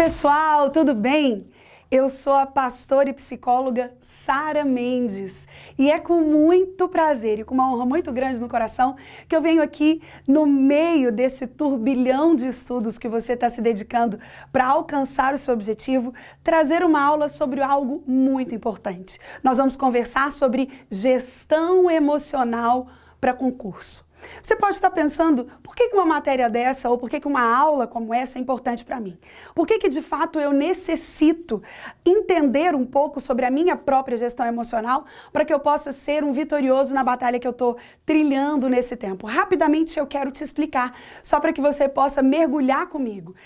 pessoal, tudo bem? Eu sou a pastora e psicóloga Sara Mendes e é com muito prazer e com uma honra muito grande no coração que eu venho aqui no meio desse turbilhão de estudos que você está se dedicando para alcançar o seu objetivo, trazer uma aula sobre algo muito importante. Nós vamos conversar sobre gestão emocional para concurso. Você pode estar pensando, por que uma matéria dessa ou por que uma aula como essa é importante para mim? Por que de fato eu necessito entender um pouco sobre a minha própria gestão emocional para que eu possa ser um vitorioso na batalha que eu estou trilhando nesse tempo? Rapidamente eu quero te explicar, só para que você possa mergulhar comigo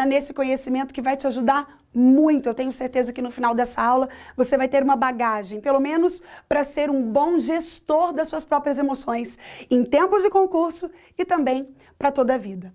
nesse conhecimento que vai te ajudar muito. Eu tenho certeza que no final dessa aula você vai ter uma bagagem, pelo menos para ser um bom gestor das suas próprias emoções em tempos de concurso e também para toda a vida.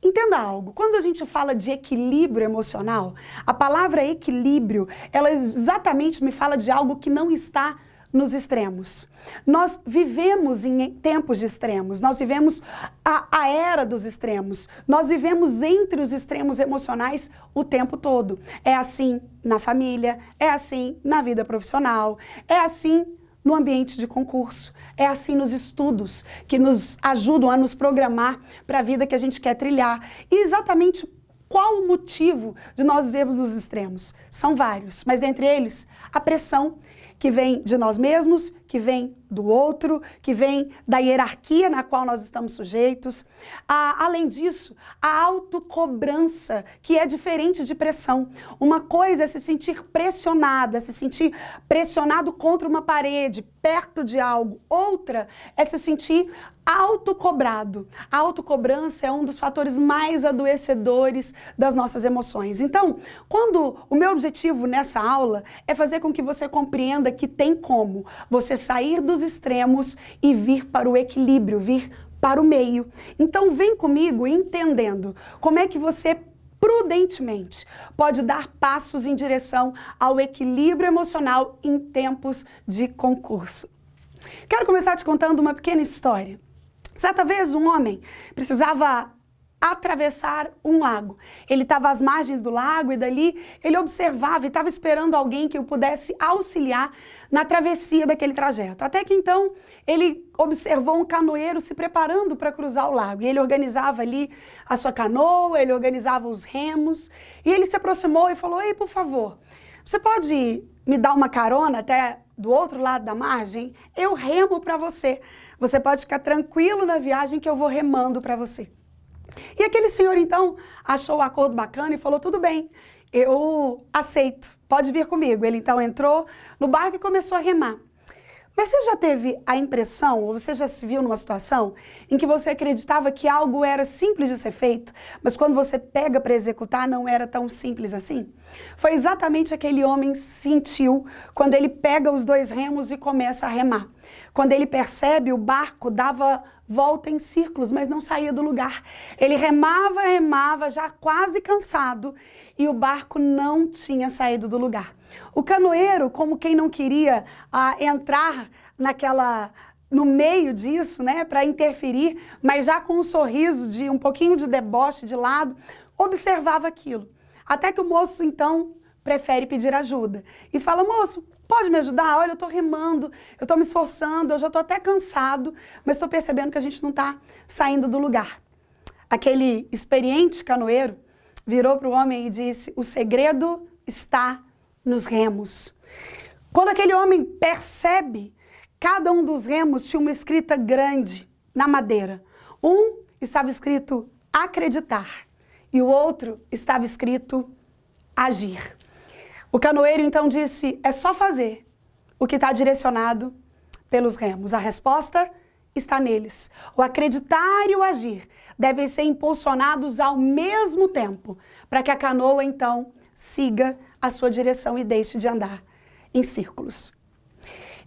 Entenda algo, quando a gente fala de equilíbrio emocional, a palavra equilíbrio, ela exatamente me fala de algo que não está nos extremos. Nós vivemos em tempos de extremos, nós vivemos a era dos extremos, nós vivemos entre os extremos emocionais o tempo todo. É assim na família, é assim na vida profissional, é assim no ambiente de concurso, é assim nos estudos que nos ajudam a nos programar para a vida que a gente quer trilhar. E exatamente qual o motivo de nós vivermos nos extremos? São vários, mas dentre eles, a pressão que vem de nós mesmos, que vem do outro, que vem da hierarquia na qual nós estamos sujeitos. Além disso, a autocobrança, que é diferente de pressão. Uma coisa é se sentir pressionado, é se sentir pressionado contra uma parede, perto de algo. Outra é se sentir autocobrado. A autocobrança é um dos fatores mais adoecedores das nossas emoções. Então, quando o meu objetivo nessa aula é fazer com que você compreenda que tem como você sair dos extremos e vir para o equilíbrio, vir para o meio. Então, vem comigo entendendo como é que você prudentemente pode dar passos em direção ao equilíbrio emocional em tempos de concurso. Quero começar te contando uma pequena história. Certa vez um homem precisava atravessar um lago. Ele estava às margens do lago e dali ele observava e estava esperando alguém que o pudesse auxiliar na travessia daquele trajeto. Até que então ele observou um canoeiro se preparando para cruzar o lago. E ele organizava ali a sua canoa, ele organizava os remos e ele se aproximou e falou: "Ei, por favor, você pode me dar uma carona até do outro lado da margem? Eu remo para você. Você pode ficar tranquilo na viagem que eu vou remando para você." E aquele senhor, então, achou o acordo bacana e falou: "Tudo bem, eu aceito, pode vir comigo." Ele, então, entrou no barco e começou a remar. Mas você já teve a impressão, ou você já se viu numa situação em que você acreditava que algo era simples de ser feito, mas quando você pega para executar não era tão simples assim? Foi exatamente aquele homem sentiu quando ele pega os dois remos e começa a remar. Quando ele percebe, o barco dava volta em círculos, mas não saía do lugar. Ele remava, já quase cansado, e o barco não tinha saído do lugar. O canoeiro, como quem não queria entrar no meio disso, né, para interferir, mas já com um sorriso de um pouquinho de deboche de lado, observava aquilo. Até que o moço, então, prefere pedir ajuda e fala: "Moço, pode me ajudar? Olha, eu estou remando, eu estou me esforçando, eu já estou até cansado, mas estou percebendo que a gente não está saindo do lugar." Aquele experiente canoeiro virou para o homem e disse: "O segredo está nos remos." Quando aquele homem percebe, cada um dos remos tinha uma escrita grande na madeira. Um estava escrito acreditar e o outro estava escrito agir. O canoeiro então disse: "É só fazer o que está direcionado pelos remos. A resposta está neles. O acreditar e o agir devem ser impulsionados ao mesmo tempo para que a canoa então siga a sua direção e deixe de andar em círculos."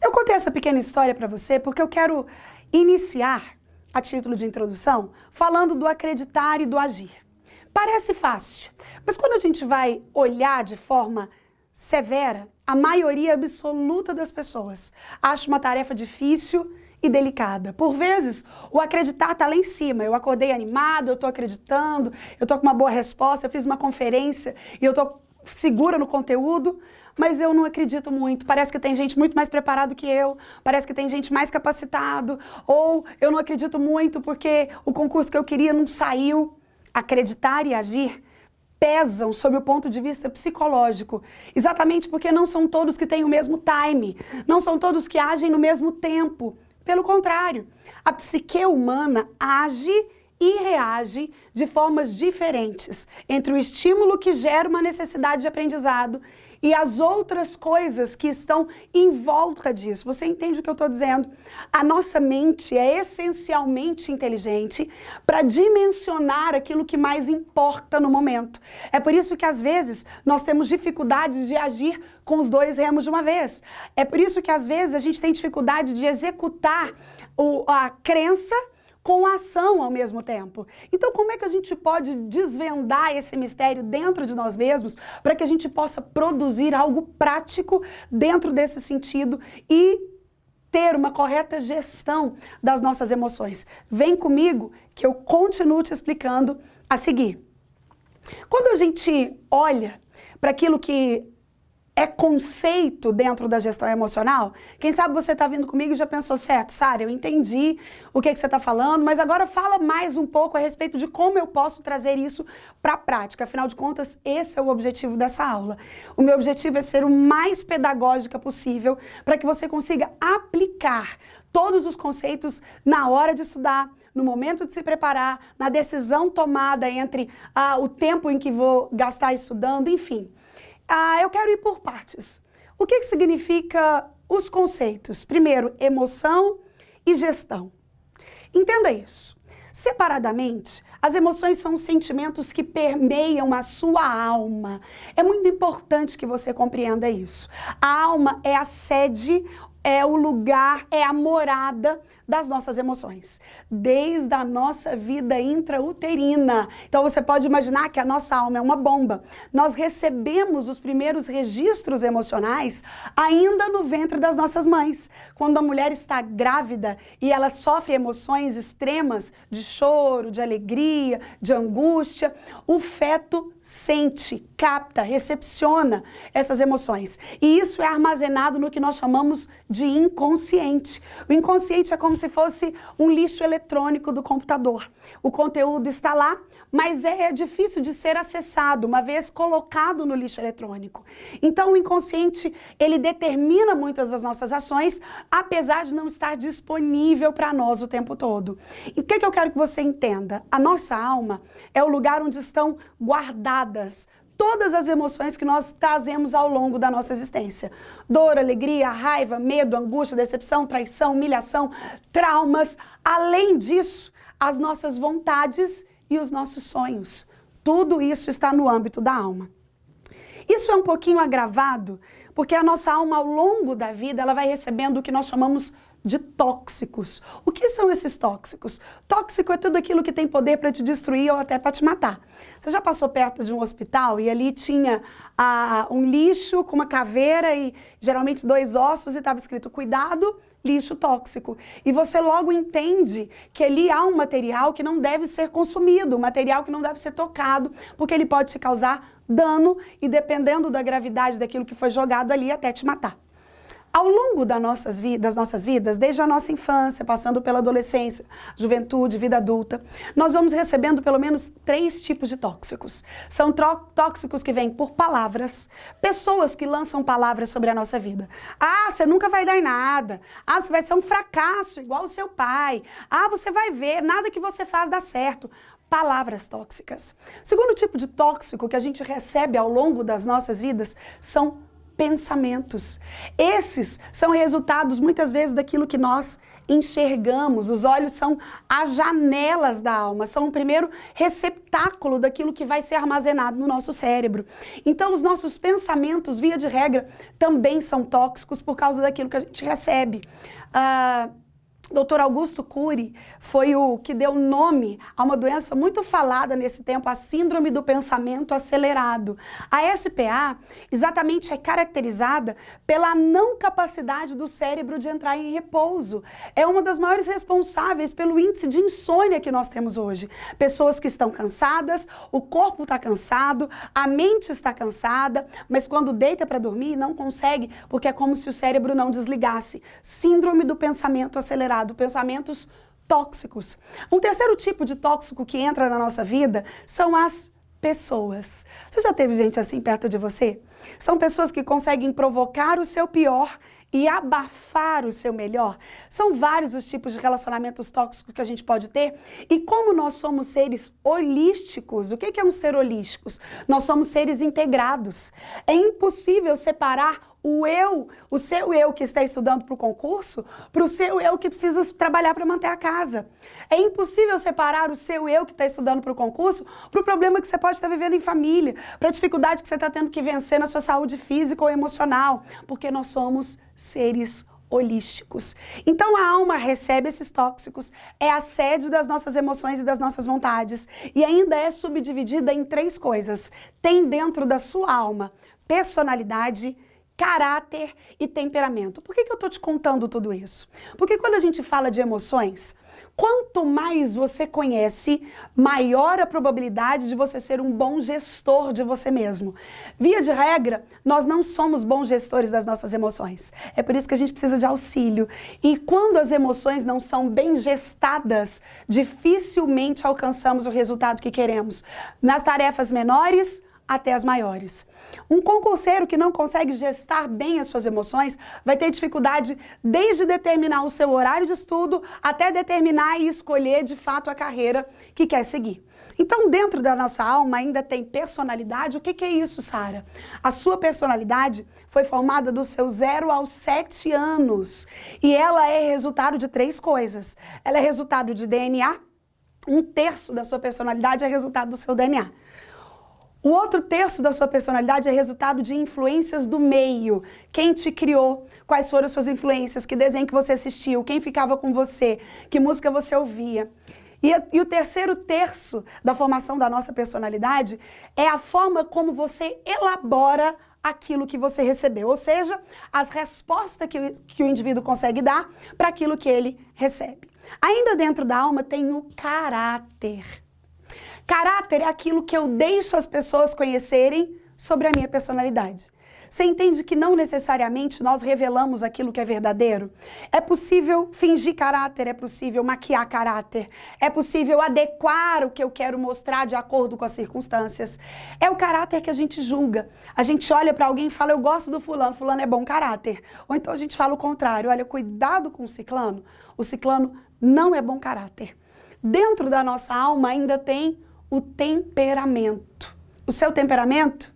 Eu contei essa pequena história para você porque eu quero iniciar, a título de introdução, falando do acreditar e do agir. Parece fácil, mas quando a gente vai olhar de forma severa, a maioria absoluta das pessoas acha uma tarefa difícil e delicada. Por vezes, o acreditar está lá em cima. Eu acordei animado, eu estou acreditando, eu estou com uma boa resposta, eu fiz uma conferência e eu estou segura no conteúdo, mas eu não acredito muito. Parece que tem gente muito mais preparada que eu, parece que tem gente mais capacitado, ou eu não acredito muito porque o concurso que eu queria não saiu. Acreditar e agir pesam sob o ponto de vista psicológico, exatamente porque não são todos que têm o mesmo time, não são todos que agem no mesmo tempo. Pelo contrário, a psique humana age e reage de formas diferentes entre o estímulo que gera uma necessidade de aprendizado e as outras coisas que estão em volta disso. Você entende o que eu estou dizendo? A nossa mente é essencialmente inteligente para dimensionar aquilo que mais importa no momento. É por isso que, às vezes, nós temos dificuldades de agir com os dois remos de uma vez. É por isso que, às vezes, a gente tem dificuldade de executar a crença com a ação ao mesmo tempo. Então, como é que a gente pode desvendar esse mistério dentro de nós mesmos para que a gente possa produzir algo prático dentro desse sentido e ter uma correta gestão das nossas emoções? Vem comigo que eu continuo te explicando a seguir. Quando a gente olha para aquilo que é conceito dentro da gestão emocional, quem sabe você está vindo comigo e já pensou, certo, Sara, eu entendi o que você está falando, mas agora fala mais um pouco a respeito de como eu posso trazer isso para a prática. Afinal de contas, esse é o objetivo dessa aula. O meu objetivo é ser o mais pedagógica possível para que você consiga aplicar todos os conceitos na hora de estudar, no momento de se preparar, na decisão tomada entre o tempo em que vou gastar estudando, enfim. Eu quero ir por partes. O que significa os conceitos? Primeiro, emoção e gestão. Entenda isso. Separadamente, as emoções são sentimentos que permeiam a sua alma. É muito importante que você compreenda isso. A alma é a sede, é o lugar, é a morada das nossas emoções, desde a nossa vida intrauterina. Então você pode imaginar que a nossa alma é uma bomba. Nós recebemos os primeiros registros emocionais ainda no ventre das nossas mães. Quando a mulher está grávida e ela sofre emoções extremas de choro, de alegria, de angústia, o feto sente, capta, recepciona essas emoções. E isso é armazenado no que nós chamamos de inconsciente. O inconsciente é como se fosse um lixo eletrônico do computador. O conteúdo está lá, mas é difícil de ser acessado, uma vez colocado no lixo eletrônico. Então, o inconsciente, ele determina muitas das nossas ações, apesar de não estar disponível para nós o tempo todo. E o que eu quero que você entenda? A nossa alma é o lugar onde estão guardadas todas as emoções que nós trazemos ao longo da nossa existência. Dor, alegria, raiva, medo, angústia, decepção, traição, humilhação, traumas. Além disso, as nossas vontades e os nossos sonhos. Tudo isso está no âmbito da alma. Isso é um pouquinho agravado, porque a nossa alma, ao longo da vida, ela vai recebendo o que nós chamamos de tóxicos. O que são esses tóxicos? Tóxico é tudo aquilo que tem poder para te destruir ou até para te matar. Você já passou perto de um hospital e ali tinha um lixo com uma caveira e geralmente 2 ossos e estava escrito cuidado, lixo tóxico. E você logo entende que ali há um material que não deve ser consumido, um material que não deve ser tocado, porque ele pode te causar dano e, dependendo da gravidade daquilo que foi jogado ali, até te matar. Ao longo das nossas vidas, desde a nossa infância, passando pela adolescência, juventude, vida adulta, nós vamos recebendo pelo menos 3 tipos de tóxicos. São tóxicos que vêm por palavras, pessoas que lançam palavras sobre a nossa vida. Ah, você nunca vai dar em nada. Ah, você vai ser um fracasso igual o seu pai. Ah, você vai ver, nada que você faz dá certo. Palavras tóxicas. Segundo tipo de tóxico que a gente recebe ao longo das nossas vidas são pensamentos. Esses são resultados muitas vezes daquilo que nós enxergamos. Os olhos são as janelas da alma, são o primeiro receptáculo daquilo que vai ser armazenado no nosso cérebro. Então os nossos pensamentos, via de regra, também são tóxicos por causa daquilo que a gente recebe. Dr. Augusto Cury foi o que deu nome a uma doença muito falada nesse tempo, a síndrome do pensamento acelerado. A SPA exatamente é caracterizada pela não capacidade do cérebro de entrar em repouso. É uma das maiores responsáveis pelo índice de insônia que nós temos hoje. Pessoas que estão cansadas, o corpo está cansado, a mente está cansada, mas quando deita para dormir não consegue, porque é como se o cérebro não desligasse. Síndrome do pensamento acelerado. Pensamentos tóxicos. Um terceiro tipo de tóxico que entra na nossa vida são as pessoas. Você já teve gente assim perto de você? São pessoas que conseguem provocar o seu pior e abafar o seu melhor. São vários os tipos de relacionamentos tóxicos que a gente pode ter. E como nós somos seres holísticos, o que é um ser holístico? Nós somos seres integrados. É impossível separar o seu eu que está estudando para o concurso, para o seu eu que precisa trabalhar para manter a casa. É impossível separar o seu eu que está estudando para o concurso para o problema que você pode estar vivendo em família, para a dificuldade que você está tendo que vencer na sua saúde física ou emocional, porque nós somos seres holísticos. Então a alma recebe esses tóxicos, é a sede das nossas emoções e das nossas vontades, e ainda é subdividida em 3 coisas. Tem dentro da sua alma personalidade, caráter e temperamento. Por que eu estou te contando tudo isso? Porque quando a gente fala de emoções, quanto mais você conhece, maior a probabilidade de você ser um bom gestor de você mesmo. Via de regra, nós não somos bons gestores das nossas emoções. É por isso que a gente precisa de auxílio. E quando as emoções não são bem gestadas, dificilmente alcançamos o resultado que queremos. Nas tarefas menores, até as maiores. Um concurseiro que não consegue gestar bem as suas emoções vai ter dificuldade desde determinar o seu horário de estudo até determinar e escolher de fato a carreira que quer seguir. Então, dentro da nossa alma ainda tem personalidade. O que é isso, Sara? A sua personalidade foi formada dos seus 0 aos 7 anos e ela é resultado de 3 coisas. Ela é resultado de DNA, 1/3 da sua personalidade é resultado do seu DNA. O outro 1/3 da sua personalidade é resultado de influências do meio. Quem te criou, quais foram as suas influências, que desenho que você assistiu, quem ficava com você, que música você ouvia. E o terceiro 1/3 da formação da nossa personalidade é a forma como você elabora aquilo que você recebeu, ou seja, as respostas que o indivíduo consegue dar para aquilo que ele recebe. Ainda dentro da alma tem o caráter. Caráter é aquilo que eu deixo as pessoas conhecerem sobre a minha personalidade. Você entende que não necessariamente nós revelamos aquilo que é verdadeiro? É possível fingir caráter, é possível maquiar caráter, é possível adequar o que eu quero mostrar de acordo com as circunstâncias. É o caráter que a gente julga. A gente olha para alguém e fala, eu gosto do fulano, fulano é bom caráter. Ou então a gente fala o contrário, olha, cuidado com o ciclano não é bom caráter. Dentro da nossa alma ainda tem o temperamento. O seu temperamento,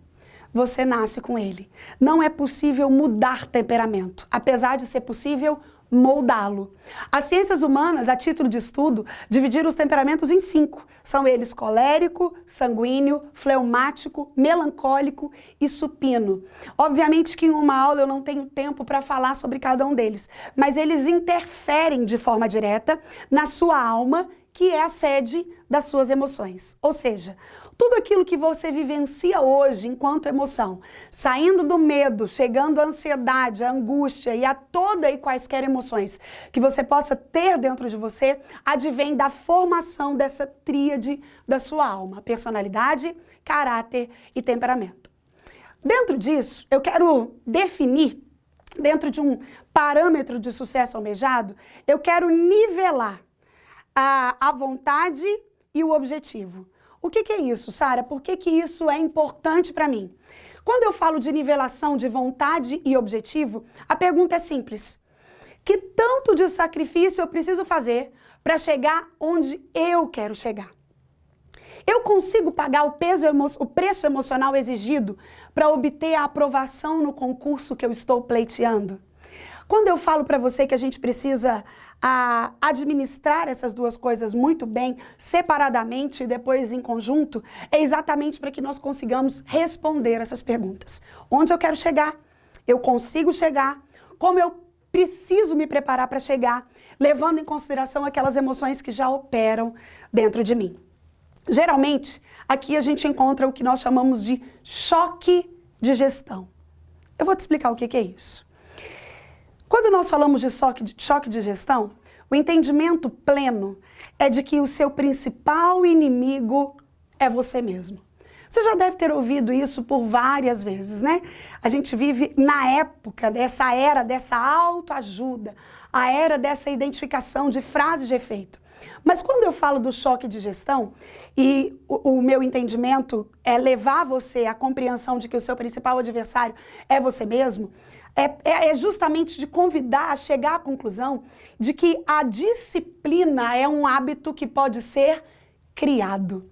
você nasce com ele. Não é possível mudar temperamento, apesar de ser possível moldá-lo. As ciências humanas, a título de estudo, dividiram os temperamentos em 5. São eles colérico, sanguíneo, fleumático, melancólico e supino. Obviamente que em uma aula eu não tenho tempo para falar sobre cada um deles, mas eles interferem de forma direta na sua alma, que é a sede das suas emoções. Ou seja, tudo aquilo que você vivencia hoje enquanto emoção, saindo do medo, chegando à ansiedade, à angústia e a toda e quaisquer emoções que você possa ter dentro de você, advém da formação dessa tríade da sua alma: personalidade, caráter e temperamento. Dentro disso, eu quero definir, dentro de um parâmetro de sucesso almejado, eu quero nivelar a vontade e o objetivo. O que é isso, Sara? Por que isso é importante para mim? Quando eu falo de nivelação de vontade e objetivo, a pergunta é simples. Que tanto de sacrifício eu preciso fazer para chegar onde eu quero chegar? Eu consigo pagar o preço emocional exigido para obter a aprovação no concurso que eu estou pleiteando? Quando eu falo para você que a gente precisa administrar essas duas coisas muito bem, separadamente e depois em conjunto, é exatamente para que nós consigamos responder essas perguntas. Onde eu quero chegar? Eu consigo chegar? Como eu preciso me preparar para chegar, levando em consideração aquelas emoções que já operam dentro de mim. Geralmente, aqui a gente encontra o que nós chamamos de choque de gestão. Eu vou te explicar o que é isso. Quando nós falamos de choque de gestão, o entendimento pleno é de que o seu principal inimigo é você mesmo. Você já deve ter ouvido isso por várias vezes, né? A gente vive na época dessa era dessa autoajuda, a era dessa identificação de frases de efeito. Mas quando eu falo do choque de gestão, e o meu entendimento é levar você à compreensão de que o seu principal adversário é você mesmo, é justamente de convidar a chegar à conclusão de que a disciplina é um hábito que pode ser criado.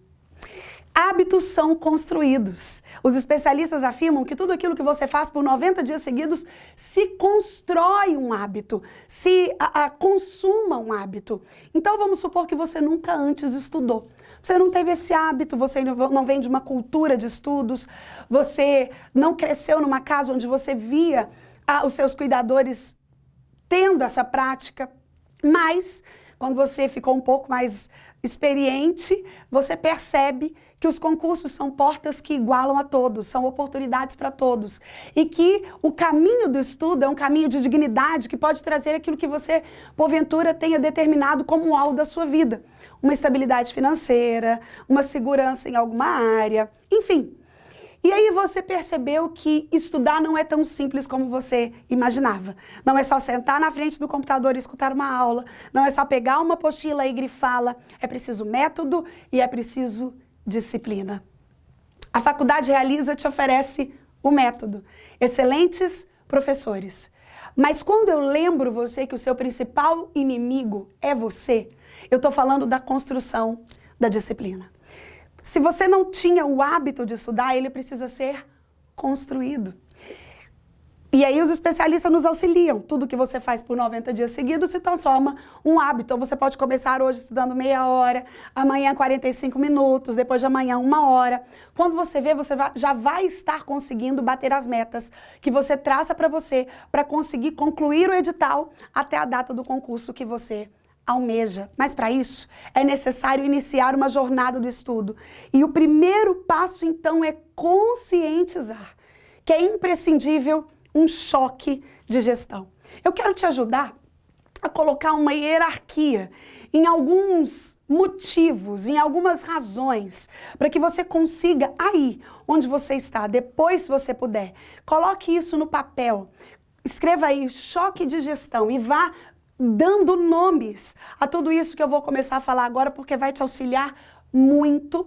Hábitos são construídos. Os especialistas afirmam que tudo aquilo que você faz por 90 dias seguidos se constrói um hábito, se consuma um hábito. Então vamos supor que você nunca antes estudou. Você não teve esse hábito, você não vem de uma cultura de estudos, você não cresceu numa casa onde você via os seus cuidadores tendo essa prática, mas quando você ficou um pouco mais experiente, você percebe que os concursos são portas que igualam a todos, são oportunidades para todos. E que o caminho do estudo é um caminho de dignidade que pode trazer aquilo que você, porventura, tenha determinado como um alvo da sua vida. Uma estabilidade financeira, uma segurança em alguma área, enfim. E aí você percebeu que estudar não é tão simples como você imaginava. Não é só sentar na frente do computador e escutar uma aula, não é só pegar uma apostila e grifá-la, é preciso método e é preciso disciplina. A Faculdade Realiza te oferece o método, excelentes professores. Mas quando eu lembro você que o seu principal inimigo é você, eu estou falando da construção da disciplina. Se você não tinha o hábito de estudar, ele precisa ser construído. E aí os especialistas nos auxiliam. Tudo que você faz por 90 dias seguidos se transforma um hábito. Então você pode começar hoje estudando meia hora, amanhã 45 minutos, depois de amanhã 1 hora. Quando você vê, você já vai estar conseguindo bater as metas que você traça para você, para conseguir concluir o edital até a data do concurso que você almeja. Mas para isso é necessário iniciar uma jornada do estudo. E o primeiro passo então é conscientizar que é imprescindível um choque de gestão. Eu quero te ajudar a colocar uma hierarquia em alguns motivos, em algumas razões, para que você consiga aí onde você está, depois se você puder, coloque isso no papel, escreva aí choque de gestão e vá dando nomes a tudo isso que eu vou começar a falar agora, porque vai te auxiliar muito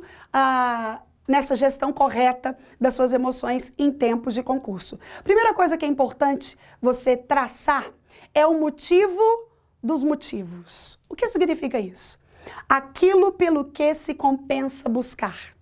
nessa gestão correta das suas emoções em tempos de concurso. Primeira coisa que é importante você traçar é o motivo dos motivos. O que significa isso? Aquilo pelo que se compensa buscar.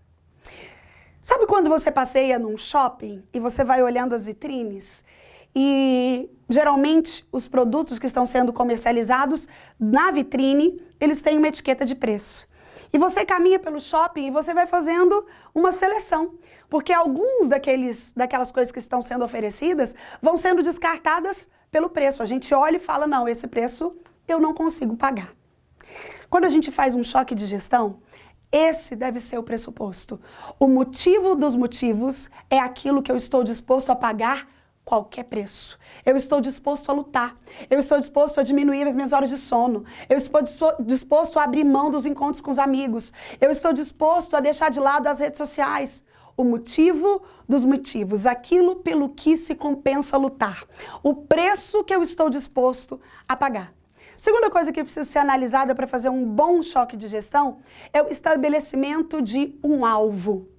Sabe quando você passeia num shopping e você vai olhando as vitrines? E geralmente os produtos que estão sendo comercializados na vitrine, eles têm uma etiqueta de preço. E você caminha pelo shopping e você vai fazendo uma seleção, porque alguns daquelas coisas que estão sendo oferecidas vão sendo descartadas pelo preço. A gente olha e fala, não, esse preço eu não consigo pagar. Quando a gente faz um choque de gestão, esse deve ser o pressuposto. O motivo dos motivos é aquilo que eu estou disposto a pagar qualquer preço. Eu estou disposto a lutar. Eu estou disposto a diminuir as minhas horas de sono. Eu estou disposto a abrir mão dos encontros com os amigos. Eu estou disposto a deixar de lado as redes sociais. O motivo dos motivos, aquilo pelo que se compensa lutar. O preço que eu estou disposto a pagar. Segunda coisa que precisa ser analisada para fazer um bom choque de gestão é o estabelecimento de um alvo.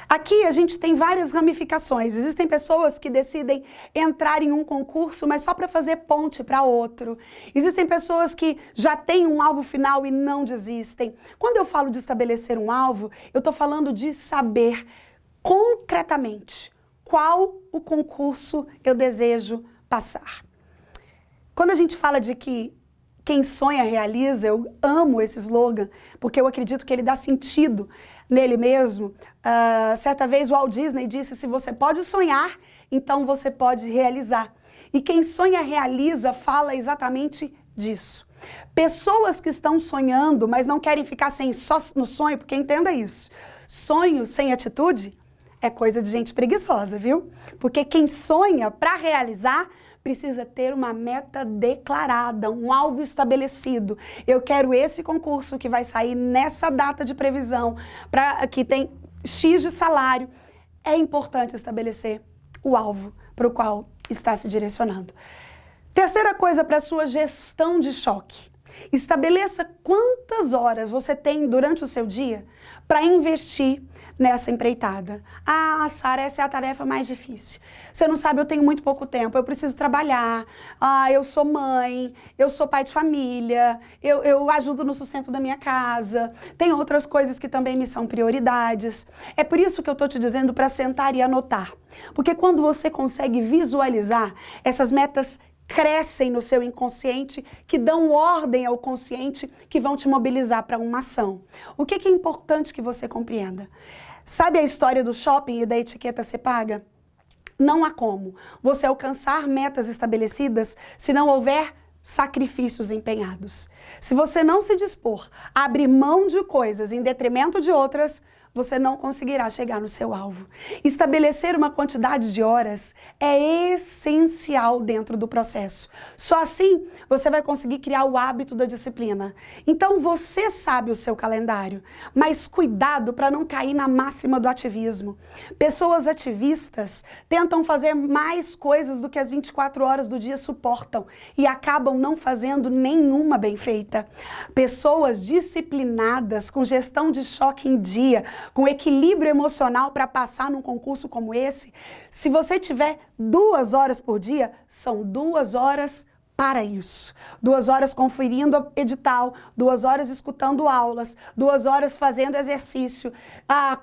Aqui a gente tem várias ramificações. Existem pessoas que decidem entrar em um concurso, mas só para fazer ponte para outro. Existem pessoas que já têm um alvo final e não desistem. Quando eu falo de estabelecer um alvo, eu estou falando de saber concretamente qual o concurso eu desejo passar. Quando a gente fala de que quem sonha realiza, eu amo esse slogan, porque eu acredito que ele dá sentido nele mesmo. Certa vez o Walt Disney disse, se você pode sonhar, então você pode realizar. E quem sonha realiza fala exatamente disso. Pessoas que estão sonhando, mas não querem ficar só no sonho, porque entenda isso. Sonho sem atitude é coisa de gente preguiçosa, viu? Porque quem sonha para realizar precisa ter uma meta declarada, um alvo estabelecido. Eu quero esse concurso que vai sair nessa data de previsão, que tem X de salário. É importante estabelecer o alvo para o qual está se direcionando. Terceira coisa para a sua gestão de choque. Estabeleça quantas horas você tem durante o seu dia para investir nessa empreitada. Ah, Sara, essa é a tarefa mais difícil. Você não sabe, eu tenho muito pouco tempo, eu preciso trabalhar, eu sou mãe, eu sou pai de família, eu ajudo no sustento da minha casa, tem outras coisas que também me são prioridades. É por isso que eu estou te dizendo para sentar e anotar. Porque quando você consegue visualizar, essas metas crescem no seu inconsciente, que dão ordem ao consciente, que vão te mobilizar para uma ação. O que é importante que você compreenda? Sabe a história do shopping e da etiqueta Ser Paga? Não há como você alcançar metas estabelecidas se não houver sacrifícios empenhados. Se você não se dispor a abrir mão de coisas em detrimento de outras, você não conseguirá chegar no seu alvo. Estabelecer uma quantidade de horas é essencial dentro do processo. Só assim você vai conseguir criar o hábito da disciplina. Então você sabe o seu calendário, mas cuidado para não cair na máxima do ativismo. Pessoas ativistas tentam fazer mais coisas do que as 24 horas do dia suportam e acabam não fazendo nenhuma bem feita. Pessoas disciplinadas, com gestão de choque em dia, com equilíbrio emocional para passar num concurso como esse, se você tiver 2 horas por dia, são 2 horas para isso. 2 horas conferindo o edital, 2 horas escutando aulas, 2 horas fazendo exercício,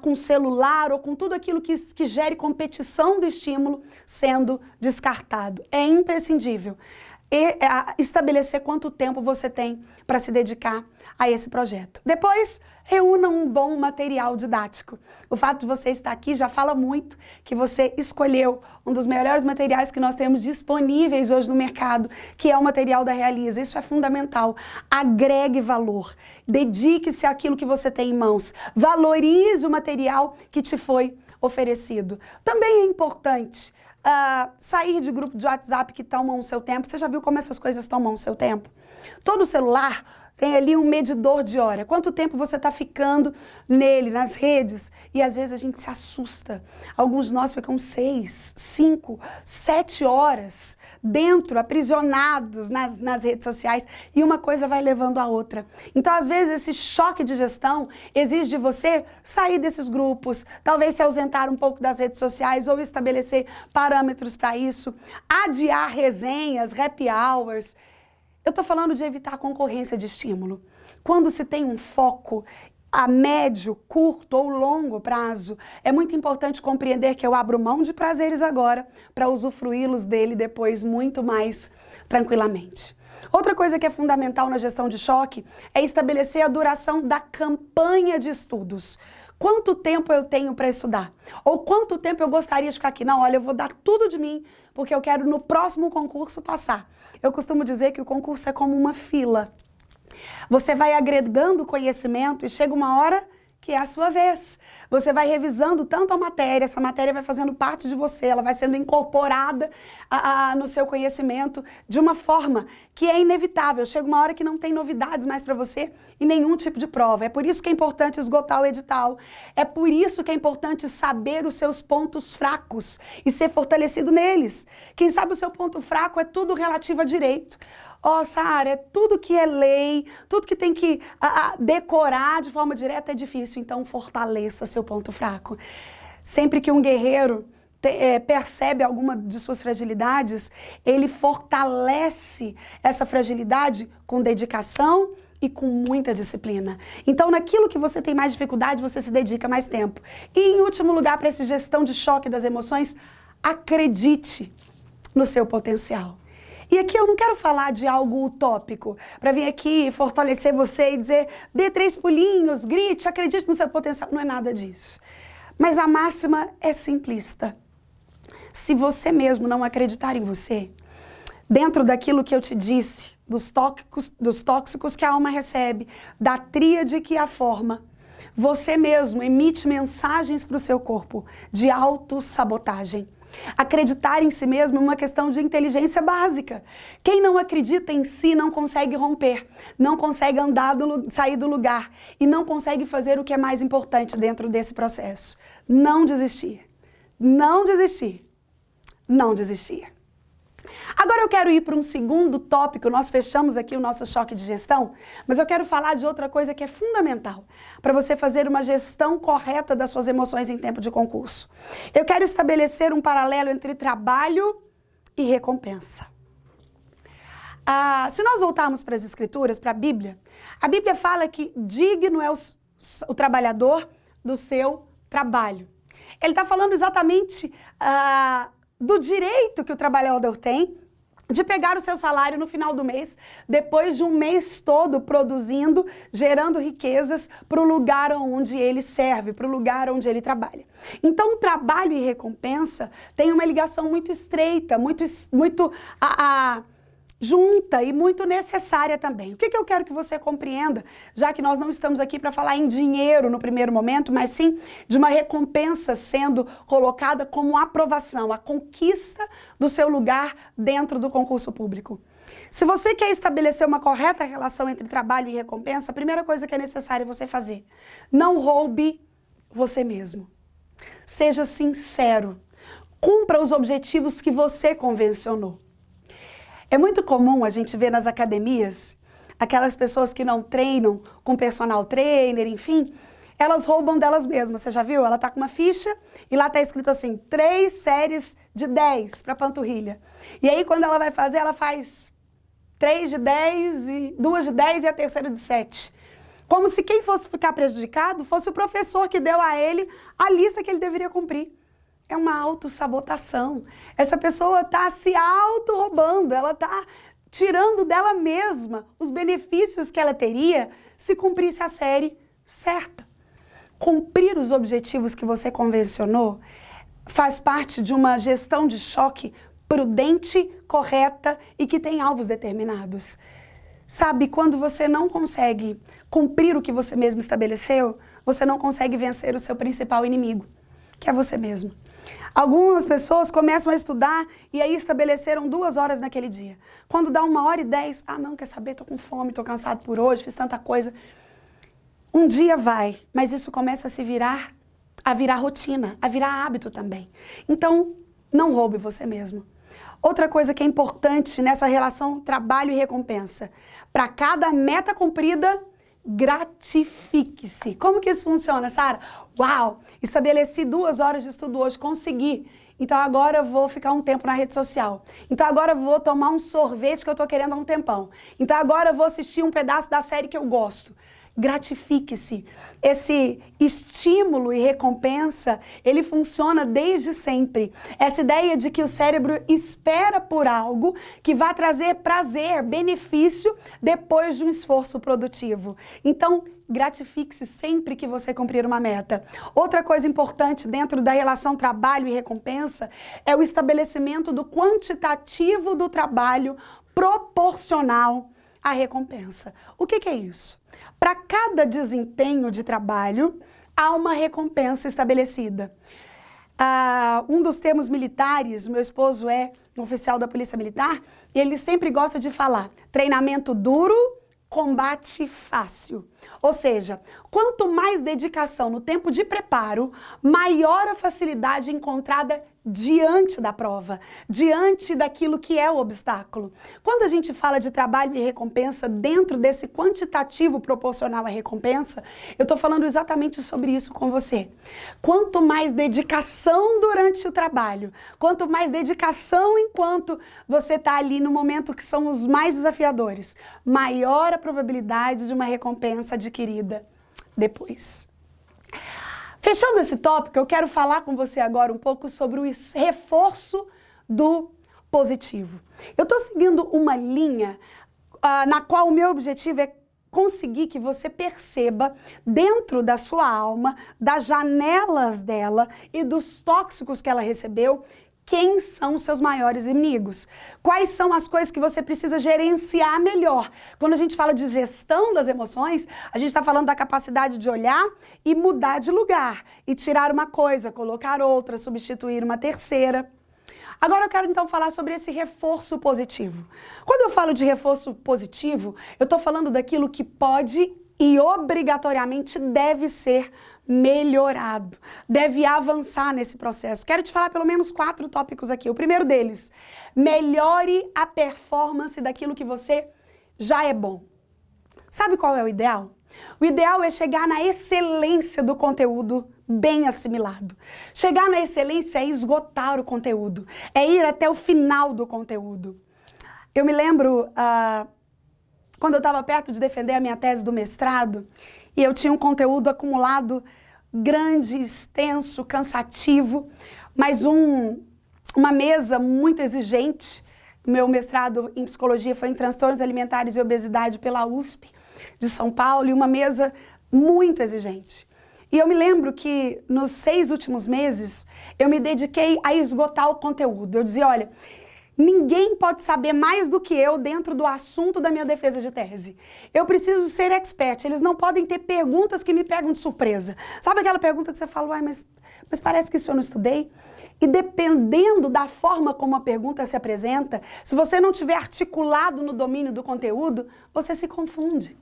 com celular ou com tudo aquilo que gere competição do estímulo sendo descartado. É imprescindível estabelecer quanto tempo você tem para se dedicar a esse projeto. Depois, reúna um bom material didático. O fato de você estar aqui já fala muito que você escolheu um dos melhores materiais que nós temos disponíveis hoje no mercado, que é o material da Realiza. Isso é fundamental. Agregue valor. Dedique-se àquilo que você tem em mãos. Valorize o material que te foi oferecido. Também é importante sair de grupo de WhatsApp que tomam o seu tempo. Você já viu como essas coisas tomam o seu tempo? Todo celular tem ali um medidor de hora. Quanto tempo você está ficando nele, nas redes? E às vezes a gente se assusta. Alguns de nós ficam 6, 5, 7 horas dentro, aprisionados nas redes sociais. E uma coisa vai levando a outra. Então, às vezes, esse choque de gestão exige de você sair desses grupos, talvez se ausentar um pouco das redes sociais ou estabelecer parâmetros para isso, adiar resenhas, happy hours. Eu estou falando de evitar a concorrência de estímulo. Quando se tem um foco a médio, curto ou longo prazo, é muito importante compreender que eu abro mão de prazeres agora para usufruí-los dele depois muito mais tranquilamente. Outra coisa que é fundamental na gestão de choque é estabelecer a duração da campanha de estudos. Quanto tempo eu tenho para estudar? Ou quanto tempo eu gostaria de ficar aqui? Não, olha, eu vou dar tudo de mim, porque eu quero no próximo concurso passar. Eu costumo dizer que o concurso é como uma fila. Você vai agregando conhecimento e chega uma hora que é a sua vez. Você vai revisando tanto a matéria, essa matéria vai fazendo parte de você, ela vai sendo incorporada no seu conhecimento de uma forma que é inevitável. Chega uma hora que não tem novidades mais para você e nenhum tipo de prova. É por isso que é importante esgotar o edital. É por isso que é importante saber os seus pontos fracos e ser fortalecido neles. Quem sabe o seu ponto fraco é tudo relativo a direito. Sara, é tudo que é lei, tudo que tem que decorar de forma direta é difícil, então fortaleça seu ponto fraco. Sempre que um guerreiro percebe alguma de suas fragilidades, ele fortalece essa fragilidade com dedicação e com muita disciplina. Então, naquilo que você tem mais dificuldade, você se dedica mais tempo. E, em último lugar, para essa gestão de choque das emoções, acredite no seu potencial. E aqui eu não quero falar de algo utópico, para vir aqui fortalecer você e dizer, dê 3 pulinhos, grite, acredite no seu potencial. Não é nada disso. Mas a máxima é simplista. Se você mesmo não acreditar em você, dentro daquilo que eu te disse, dos tóxicos que a alma recebe, da tríade que a forma, você mesmo emite mensagens para o seu corpo de autossabotagem. Acreditar em si mesmo é uma questão de inteligência básica. Quem não acredita em si não consegue romper, não consegue sair do lugar e não consegue fazer o que é mais importante dentro desse processo. Não desistir. Não desistir. Não desistir. Agora eu quero ir para um segundo tópico, nós fechamos aqui o nosso choque de gestão, mas eu quero falar de outra coisa que é fundamental para você fazer uma gestão correta das suas emoções em tempo de concurso. Eu quero estabelecer um paralelo entre trabalho e recompensa. Se nós voltarmos para as Escrituras, para a Bíblia fala que digno é o trabalhador do seu trabalho. Ele está falando exatamente do direito que o trabalhador tem de pegar o seu salário no final do mês, depois de um mês todo produzindo, gerando riquezas para o lugar onde ele serve, para o lugar onde ele trabalha. Então, trabalho e recompensa têm uma ligação muito estreita, muito junta e muito necessária também. O que eu quero que você compreenda, já que nós não estamos aqui para falar em dinheiro no primeiro momento, mas sim de uma recompensa sendo colocada como aprovação, a conquista do seu lugar dentro do concurso público. Se você quer estabelecer uma correta relação entre trabalho e recompensa, a primeira coisa que é necessário você fazer, não roube você mesmo. Seja sincero. Cumpra os objetivos que você convencionou. É muito comum a gente ver nas academias, aquelas pessoas que não treinam com personal trainer, enfim, elas roubam delas mesmas. Você já viu? Ela tá com uma ficha e lá tá escrito assim, 3 séries de 10 para panturrilha. E aí quando ela vai fazer, ela faz 3 de 10, e 2 de 10 e a terceira de 7. Como se quem fosse ficar prejudicado fosse o professor que deu a ele a lista que ele deveria cumprir. É uma autossabotação. Essa pessoa está se auto-roubando, ela está tirando dela mesma os benefícios que ela teria se cumprisse a série certa. Cumprir os objetivos que você convencionou faz parte de uma gestão de choque prudente, correta e que tem alvos determinados. Sabe, quando você não consegue cumprir o que você mesmo estabeleceu, você não consegue vencer o seu principal inimigo, que é você mesmo. Algumas pessoas começam a estudar e aí estabeleceram 2 horas naquele dia. Quando dá 1h10, não, quer saber, tô com fome, tô cansado por hoje, fiz tanta coisa. Um dia vai, mas isso começa a virar rotina, a virar hábito também. Então, não roube você mesmo. Outra coisa que é importante nessa relação trabalho e recompensa, para cada meta cumprida, gratifique-se. Como que isso funciona, Sara? Uau! Estabeleci 2 horas de estudo hoje, consegui. Então agora eu vou ficar um tempo na rede social. Então agora eu vou tomar um sorvete que eu tô querendo há um tempão. Então agora eu vou assistir um pedaço da série que eu gosto. Gratifique-se. Esse estímulo e recompensa, ele funciona desde sempre. Essa ideia de que o cérebro espera por algo que vai trazer prazer, benefício, depois de um esforço produtivo. Então, gratifique-se sempre que você cumprir uma meta. Outra coisa importante dentro da relação trabalho e recompensa é o estabelecimento do quantitativo do trabalho proporcional à recompensa. O que é isso? Para cada desempenho de trabalho, há uma recompensa estabelecida. Um dos termos militares, meu esposo é um oficial da Polícia Militar, e ele sempre gosta de falar treinamento duro, combate fácil. Ou seja, quanto mais dedicação no tempo de preparo, maior a facilidade encontrada diante da prova, diante daquilo que é o obstáculo. Quando a gente fala de trabalho e recompensa dentro desse quantitativo proporcional à recompensa, eu estou falando exatamente sobre isso com você. Quanto mais dedicação durante o trabalho, quanto mais dedicação enquanto você está ali no momento que são os mais desafiadores, maior a probabilidade de uma recompensa adquirida depois. Fechando esse tópico, eu quero falar com você agora um pouco sobre o reforço do positivo. Eu estou seguindo uma linha na qual o meu objetivo é conseguir que você perceba dentro da sua alma, das janelas dela e dos tóxicos que ela recebeu, quem são os seus maiores inimigos. Quais são as coisas que você precisa gerenciar melhor. Quando a gente fala de gestão das emoções, a gente está falando da capacidade de olhar e mudar de lugar. E tirar uma coisa, colocar outra, substituir uma terceira. Agora eu quero então falar sobre esse reforço positivo. Quando eu falo de reforço positivo, eu estou falando daquilo que pode e obrigatoriamente deve ser melhorado, deve avançar nesse processo. Quero te falar pelo menos 4 tópicos aqui. O primeiro deles, melhore a performance daquilo que você já é bom. Sabe qual é o ideal? O ideal é chegar na excelência do conteúdo bem assimilado. Chegar na excelência é esgotar o conteúdo, é ir até o final do conteúdo. Eu me lembro, quando eu estava perto de defender a minha tese do mestrado, e eu tinha um conteúdo acumulado grande, extenso, cansativo, mas uma mesa muito exigente. Meu mestrado em psicologia foi em transtornos alimentares e obesidade pela USP de São Paulo, e uma mesa muito exigente. E eu me lembro que nos 6 últimos meses, eu me dediquei a esgotar o conteúdo. Eu dizia, olha, ninguém pode saber mais do que eu dentro do assunto da minha defesa de tese. Eu preciso ser expert, eles não podem ter perguntas que me pegam de surpresa. Sabe aquela pergunta que você fala, uai, mas parece que isso eu não estudei? E dependendo da forma como a pergunta se apresenta, se você não tiver articulado no domínio do conteúdo, você se confunde.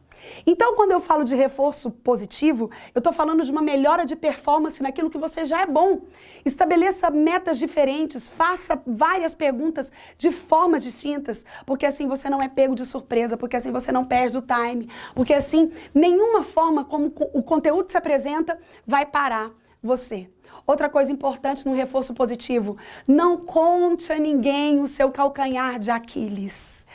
Então, quando eu falo de reforço positivo, eu estou falando de uma melhora de performance naquilo que você já é bom. Estabeleça metas diferentes, faça várias perguntas de formas distintas, porque assim você não é pego de surpresa, porque assim você não perde o time, porque assim nenhuma forma como o conteúdo se apresenta vai parar você. Outra coisa importante no reforço positivo, não conte a ninguém o seu calcanhar de Aquiles.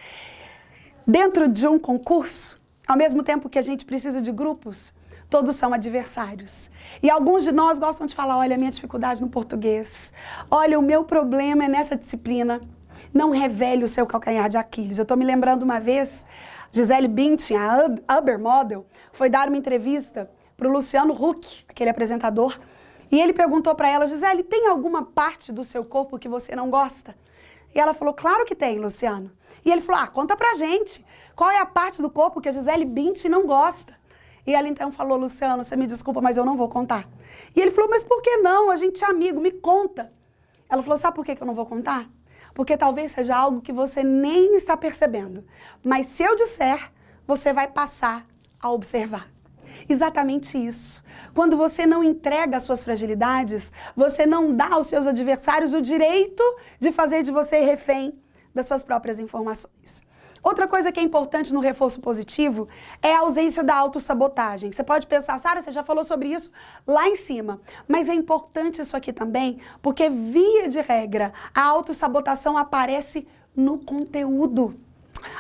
Dentro de um concurso, ao mesmo tempo que a gente precisa de grupos, todos são adversários. E alguns de nós gostam de falar, olha, a minha dificuldade no português, olha, o meu problema é nessa disciplina. Não revele o seu calcanhar de Aquiles. Eu estou me lembrando uma vez, Gisele Bündchen, a Uber Model, foi dar uma entrevista para o Luciano Huck, aquele apresentador, e ele perguntou para ela, Gisele, tem alguma parte do seu corpo que você não gosta? E ela falou, claro que tem, Luciano. E ele falou, conta pra gente, qual é a parte do corpo que a Gisele Bündchen não gosta? E ela então falou, Luciano, você me desculpa, mas eu não vou contar. E ele falou, mas por que não? A gente é amigo, me conta. Ela falou, sabe por que eu não vou contar? Porque talvez seja algo que você nem está percebendo. Mas se eu disser, você vai passar a observar. Exatamente isso. Quando você não entrega as suas fragilidades, você não dá aos seus adversários o direito de fazer de você refém das suas próprias informações. Outra coisa que é importante no reforço positivo é a ausência da autossabotagem. Você pode pensar, Sara, você já falou sobre isso lá em cima, mas é importante isso aqui também, porque via de regra, a autossabotação aparece no conteúdo.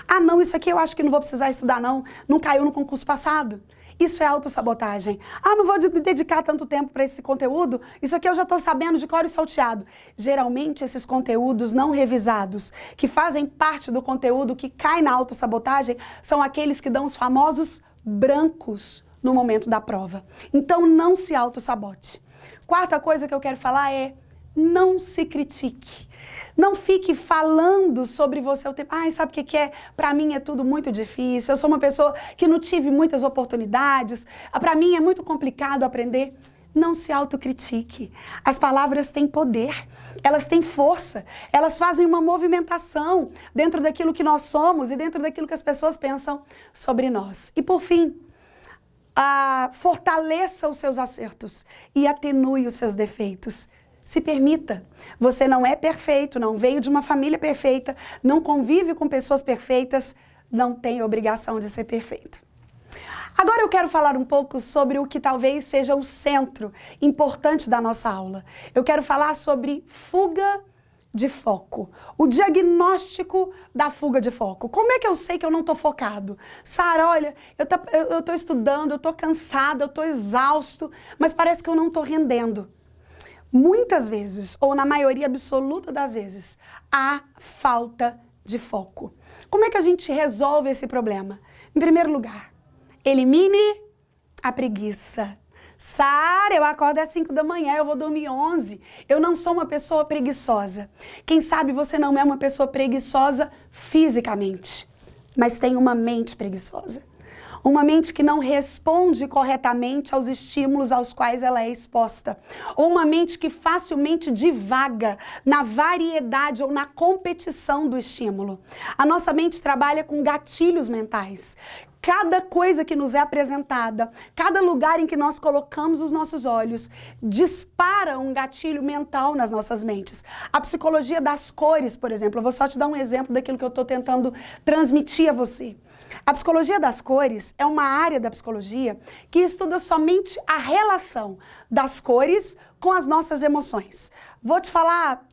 Ah, não, isso aqui eu acho que não vou precisar estudar não caiu no concurso passado. Isso é autossabotagem. Ah, não vou dedicar tanto tempo para esse conteúdo, isso aqui eu já estou sabendo de cor e salteado. Geralmente, esses conteúdos não revisados, que fazem parte do conteúdo que cai na autossabotagem, são aqueles que dão os famosos brancos no momento da prova. Então, não se autossabote. Quarta coisa que eu quero falar é, não se critique. Não fique falando sobre você o tempo. Ai, sabe o que é? Para mim é tudo muito difícil. Eu sou uma pessoa que não tive muitas oportunidades. Para mim é muito complicado aprender. Não se autocritique. As palavras têm poder. Elas têm força. Elas fazem uma movimentação dentro daquilo que nós somos e dentro daquilo que as pessoas pensam sobre nós. E por fim, fortaleça os seus acertos e atenue os seus defeitos. Se permita. Você não é perfeito, não veio de uma família perfeita, não convive com pessoas perfeitas, não tem obrigação de ser perfeito. Agora eu quero falar um pouco sobre o que talvez seja o centro importante da nossa aula. Eu quero falar sobre fuga de foco, o diagnóstico da fuga de foco. Como é que eu sei que eu não estou focado? Sara, olha, eu estou estudando, eu estou cansada, eu estou exausto, mas parece que eu não estou rendendo. Muitas vezes, ou na maioria absoluta das vezes, há falta de foco. Como é que a gente resolve esse problema? Em primeiro lugar, elimine a preguiça. Sara, eu acordo às 5 da manhã, eu vou dormir 11. Eu não sou uma pessoa preguiçosa. Quem sabe você não é uma pessoa preguiçosa fisicamente, mas tem uma mente preguiçosa. Uma mente que não responde corretamente aos estímulos aos quais ela é exposta. Ou uma mente que facilmente divaga na variedade ou na competição do estímulo. A nossa mente trabalha com gatilhos mentais. Cada coisa que nos é apresentada, cada lugar em que nós colocamos os nossos olhos, dispara um gatilho mental nas nossas mentes. A psicologia das cores, por exemplo, eu vou só te dar um exemplo daquilo que eu estou tentando transmitir a você. A psicologia das cores é uma área da psicologia que estuda somente a relação das cores com as nossas emoções. Vou te falar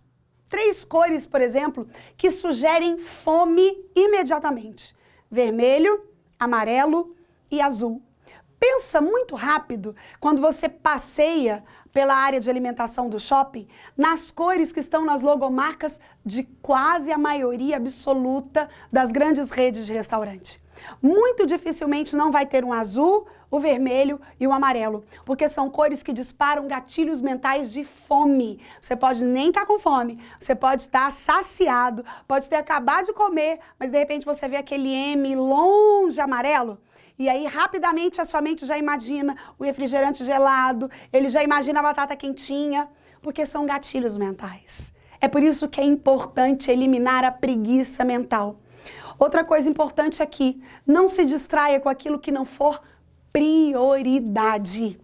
3 cores, por exemplo, que sugerem fome imediatamente. Vermelho, amarelo e azul. Pensa muito rápido quando você passeia pela área de alimentação do shopping, nas cores que estão nas logomarcas de quase a maioria absoluta das grandes redes de restaurante. Muito dificilmente não vai ter um azul, o vermelho e o amarelo, porque são cores que disparam gatilhos mentais de fome. Você pode nem estar com fome, você pode estar saciado, pode ter acabado de comer, mas de repente você vê aquele M longe amarelo, e aí rapidamente a sua mente já imagina o refrigerante gelado, ele já imagina a batata quentinha, porque são gatilhos mentais. É por isso que é importante eliminar a preguiça mental. Outra coisa importante aqui, não se distraia com aquilo que não for prioridade.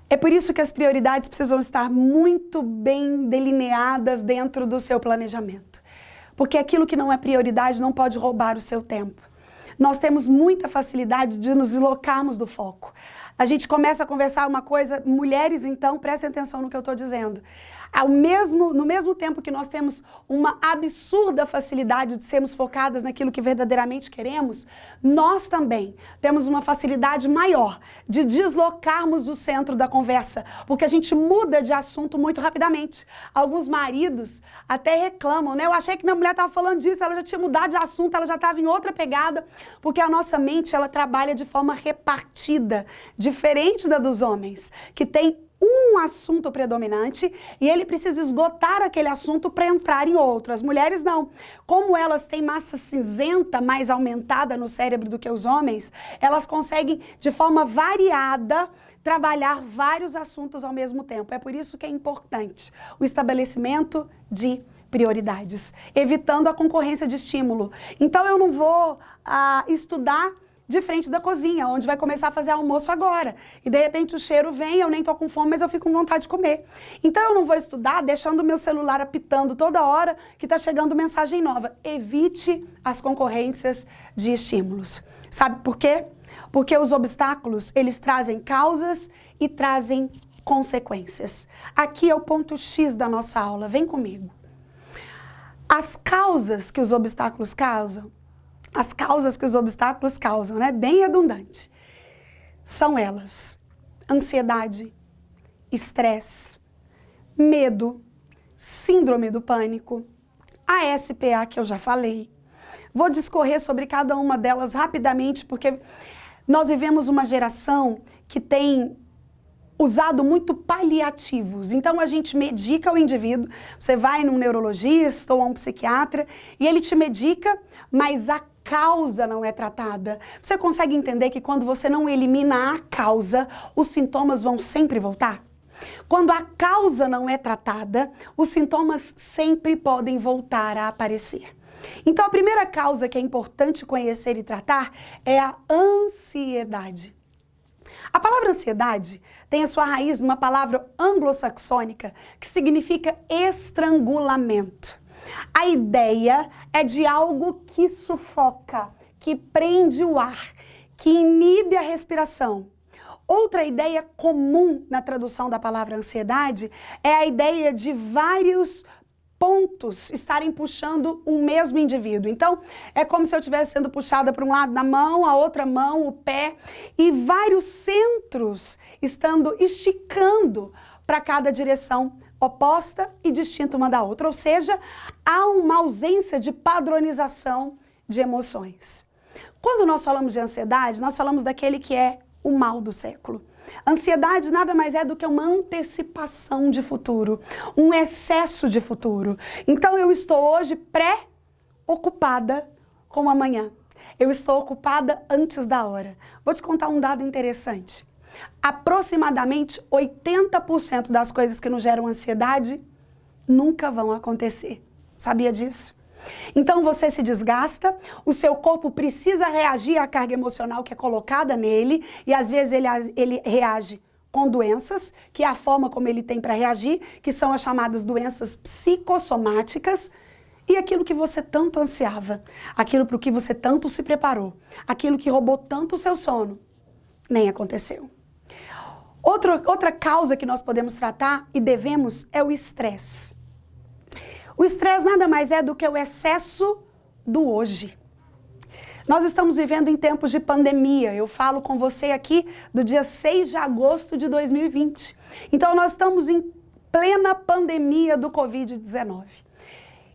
É por isso que as prioridades precisam estar muito bem delineadas dentro do seu planejamento. Porque aquilo que não é prioridade não pode roubar o seu tempo. Nós temos muita facilidade de nos deslocarmos do foco. A gente começa a conversar uma coisa, mulheres então, prestem atenção no que eu estou dizendo. No mesmo tempo que nós temos uma absurda facilidade de sermos focadas naquilo que verdadeiramente queremos, nós também temos uma facilidade maior de deslocarmos o centro da conversa, porque a gente muda de assunto muito rapidamente. Alguns maridos até reclamam, né? Eu achei que minha mulher estava falando disso, ela já tinha mudado de assunto, ela já estava em outra pegada, porque a nossa mente, ela trabalha de forma repartida, diferente da dos homens, que tem um assunto predominante e ele precisa esgotar aquele assunto para entrar em outro. As mulheres não. Como elas têm massa cinzenta mais aumentada no cérebro do que os homens, elas conseguem, de forma variada, trabalhar vários assuntos ao mesmo tempo. É por isso que é importante o estabelecimento de prioridades, evitando a concorrência de estímulo. Então eu não vou estudar de frente da cozinha, onde vai começar a fazer almoço agora. E de repente o cheiro vem, eu nem tô com fome, mas eu fico com vontade de comer. Então eu não vou estudar deixando o meu celular apitando toda hora que tá chegando mensagem nova. Evite as concorrências de estímulos. Sabe por quê? Porque os obstáculos, eles trazem causas e trazem consequências. Aqui é o ponto X da nossa aula, vem comigo. As causas que os obstáculos causam, né? Bem redundante. São elas: ansiedade, estresse, medo, síndrome do pânico, a SPA que eu já falei. Vou discorrer sobre cada uma delas rapidamente, porque nós vivemos uma geração que tem usado muito paliativos. Então a gente medica o indivíduo, você vai num neurologista ou a um psiquiatra e ele te medica, mas a causa não é tratada. Você consegue entender que quando você não elimina a causa, os sintomas vão sempre voltar? Quando a causa não é tratada, os sintomas sempre podem voltar a aparecer. Então a primeira causa que é importante conhecer e tratar é a ansiedade. A palavra ansiedade tem a sua raiz numa palavra anglo-saxônica que significa estrangulamento. A ideia é de algo que sufoca, que prende o ar, que inibe a respiração. Outra ideia comum na tradução da palavra ansiedade é a ideia de vários pontos estarem puxando um mesmo indivíduo. Então, é como se eu estivesse sendo puxada para um lado da mão, a outra mão, o pé, e vários centros estando esticando para cada direção oposta e distinta uma da outra. Ou seja, há uma ausência de padronização de emoções. Quando nós falamos de ansiedade, nós falamos daquele que é o mal do século. Ansiedade nada mais é do que uma antecipação de futuro, um excesso de futuro. Então eu estou hoje preocupada com o amanhã. Eu estou ocupada antes da hora. Vou te contar um dado interessante. Aproximadamente 80% das coisas que nos geram ansiedade nunca vão acontecer. Sabia disso? Então você se desgasta, o seu corpo precisa reagir à carga emocional que é colocada nele e às vezes ele reage com doenças, que é a forma como ele tem para reagir, que são as chamadas doenças psicossomáticas, e aquilo que você tanto ansiava, aquilo para o que você tanto se preparou, aquilo que roubou tanto o seu sono, nem aconteceu. Outra causa que nós podemos tratar e devemos é o estresse. O estresse nada mais é do que o excesso do hoje. Nós estamos vivendo em tempos de pandemia. Eu falo com você aqui do dia 6 de agosto de 2020. Então nós estamos em plena pandemia do Covid-19.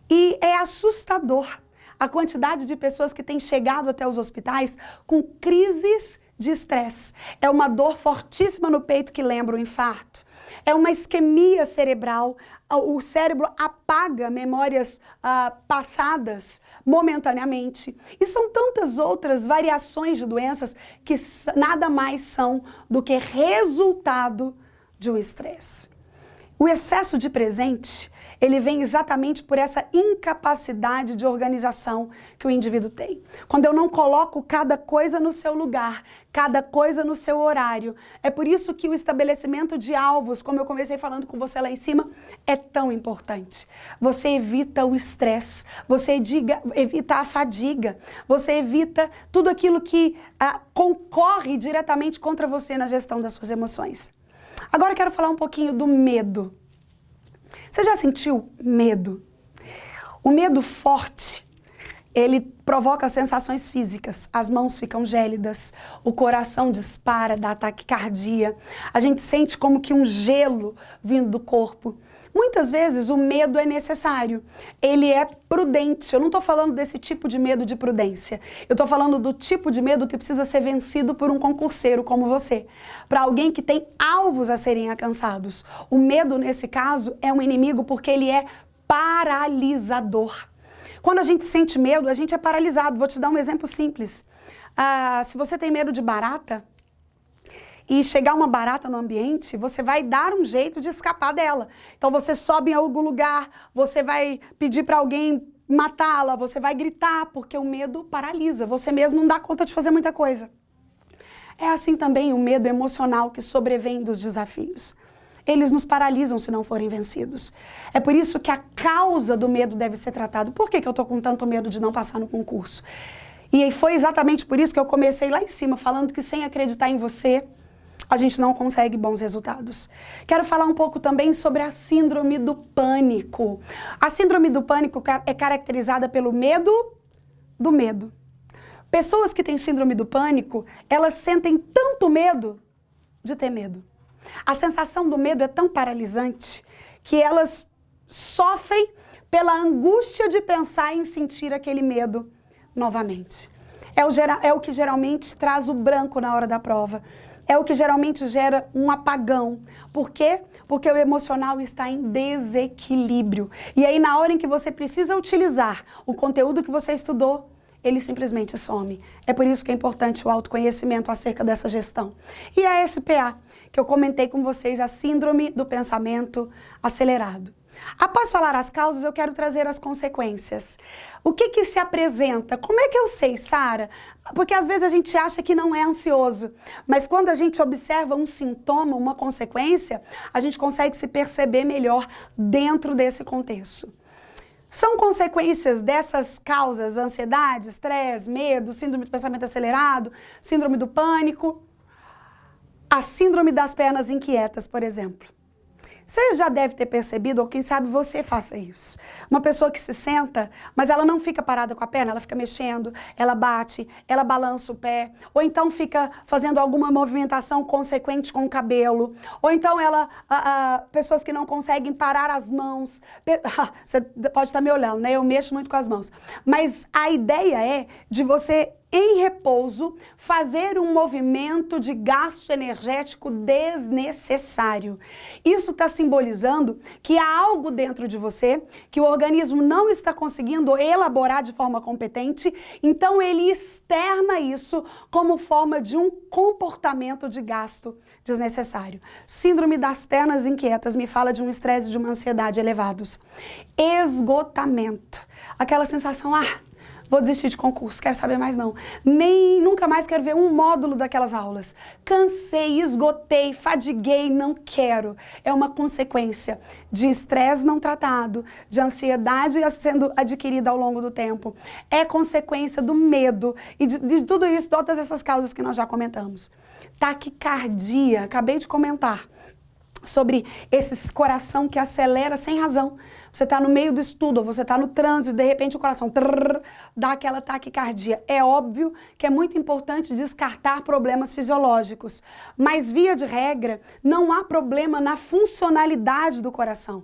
E é assustador a quantidade de pessoas que têm chegado até os hospitais com crises de estresse. É uma dor fortíssima no peito que lembra o infarto. É uma isquemia cerebral, o cérebro apaga memórias passadas momentaneamente. E são tantas outras variações de doenças que nada mais são do que resultado de um estresse. O excesso de presente, ele vem exatamente por essa incapacidade de organização que o indivíduo tem. Quando eu não coloco cada coisa no seu lugar, cada coisa no seu horário. É por isso que o estabelecimento de alvos, como eu comecei falando com você lá em cima, é tão importante. Você evita o estresse, você evita a fadiga, você evita tudo aquilo que concorre diretamente contra você na gestão das suas emoções. Agora eu quero falar um pouquinho do medo. Você já sentiu medo? O medo forte, ele provoca sensações físicas. As mãos ficam gélidas, o coração dispara, dá taquicardia. A gente sente como que um gelo vindo do corpo. Muitas vezes o medo é necessário, ele é prudente. Eu não estou falando desse tipo de medo de prudência. Eu estou falando do tipo de medo que precisa ser vencido por um concurseiro como você. Para alguém que tem alvos a serem alcançados. O medo, nesse caso, é um inimigo porque ele é paralisador. Quando a gente sente medo, a gente é paralisado. Vou te dar um exemplo simples. Se você tem medo de barata, e chegar uma barata no ambiente, você vai dar um jeito de escapar dela. Então você sobe em algum lugar, você vai pedir para alguém matá-la, você vai gritar, porque o medo paralisa. Você mesmo não dá conta de fazer muita coisa. É assim também o medo emocional que sobrevém dos desafios. Eles nos paralisam se não forem vencidos. É por isso que a causa do medo deve ser tratada. Por que eu estou com tanto medo de não passar no concurso? E foi exatamente por isso que eu comecei lá em cima, falando que sem acreditar em você, a gente não consegue bons resultados. Quero falar um pouco também sobre a síndrome do pânico. A síndrome do pânico é caracterizada pelo medo do medo. Pessoas que têm síndrome do pânico, elas sentem tanto medo de ter medo. A sensação do medo é tão paralisante que elas sofrem pela angústia de pensar em sentir aquele medo novamente. É o que geralmente traz o branco na hora da prova. É o que geralmente gera um apagão. Por quê? Porque o emocional está em desequilíbrio. E aí, na hora em que você precisa utilizar o conteúdo que você estudou, ele simplesmente some. É por isso que é importante o autoconhecimento acerca dessa gestão. E a SPA, que eu comentei com vocês, a Síndrome do Pensamento Acelerado. Após falar as causas, eu quero trazer as consequências. O que se apresenta? Como é que eu sei, Sara? Porque às vezes a gente acha que não é ansioso, mas quando a gente observa um sintoma, uma consequência, a gente consegue se perceber melhor dentro desse contexto. São consequências dessas causas: ansiedade, estresse, medo, síndrome do pensamento acelerado, síndrome do pânico, a síndrome das pernas inquietas, por exemplo. Você já deve ter percebido, ou quem sabe você faça isso. Uma pessoa que se senta, mas ela não fica parada com a perna, ela fica mexendo, ela bate, ela balança o pé, ou então fica fazendo alguma movimentação consequente com o cabelo, ou então pessoas que não conseguem parar as mãos. Você pode estar me olhando, né? Eu mexo muito com as mãos. Mas a ideia é de você em repouso, fazer um movimento de gasto energético desnecessário. Isso está simbolizando que há algo dentro de você que o organismo não está conseguindo elaborar de forma competente, então ele externa isso como forma de um comportamento de gasto desnecessário. Síndrome das pernas inquietas me fala de um estresse e de uma ansiedade elevados. Esgotamento. Aquela sensação, vou desistir de concurso, quero saber mais não. Nunca mais quero ver um módulo daquelas aulas. Cansei, esgotei, fadiguei, não quero. É uma consequência de estresse não tratado, de ansiedade sendo adquirida ao longo do tempo. É consequência do medo e de tudo isso, todas essas causas que nós já comentamos. Taquicardia, acabei de comentar sobre esse coração que acelera sem razão. Você está no meio do estudo, ou você está no trânsito, de repente o coração dá aquela taquicardia. É óbvio que é muito importante descartar problemas fisiológicos, mas via de regra não há problema na funcionalidade do coração,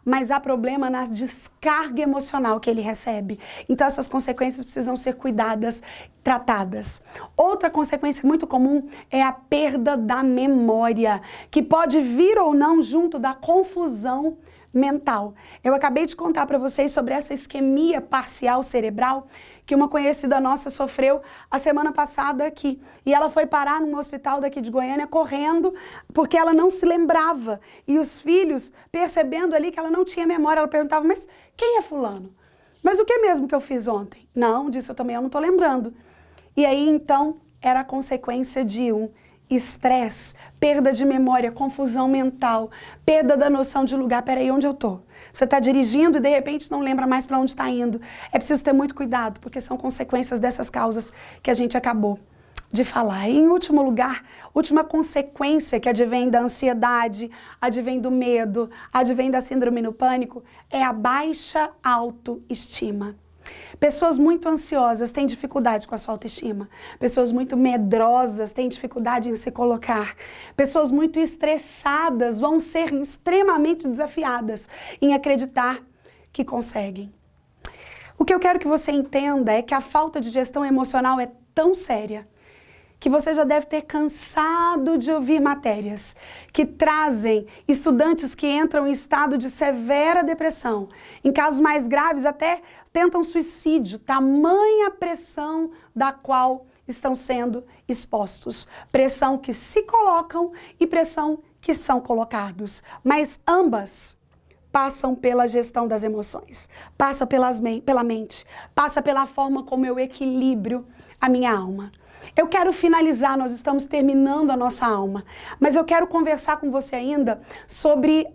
mas há problema na descarga emocional que ele recebe. Então essas consequências precisam ser cuidadas, tratadas. Outra consequência muito comum é a perda da memória, que pode vir ou não junto da confusão mental. Eu acabei de contar para vocês sobre essa isquemia parcial cerebral que uma conhecida nossa sofreu a semana passada aqui. E ela foi parar num hospital daqui de Goiânia correndo porque ela não se lembrava. E os filhos, percebendo ali que ela não tinha memória, ela perguntava, mas quem é fulano? Mas o que mesmo que eu fiz ontem? Não, disse eu também, eu não estou lembrando. E aí, então, era a consequência de um estresse, perda de memória, confusão mental, perda da noção de lugar. Peraí, onde eu tô? Você está dirigindo e de repente não lembra mais para onde está indo. É preciso ter muito cuidado, porque são consequências dessas causas que a gente acabou de falar. E em último lugar, última consequência que advém da ansiedade, advém do medo, advém da síndrome do pânico, é a baixa autoestima. Pessoas muito ansiosas têm dificuldade com a sua autoestima. Pessoas muito medrosas têm dificuldade em se colocar. Pessoas muito estressadas vão ser extremamente desafiadas em acreditar que conseguem. O que eu quero que você entenda é que a falta de gestão emocional é tão séria que você já deve ter cansado de ouvir matérias que trazem estudantes que entram em estado de severa depressão. Em casos mais graves, até tentam suicídio, tamanha pressão da qual estão sendo expostos. Pressão que se colocam e pressão que são colocados. Mas ambas passam pela gestão das emoções, passa pela mente, passa pela forma como eu equilibro a minha alma. Eu quero finalizar, nós estamos terminando a nossa alma, mas eu quero conversar com você ainda sobre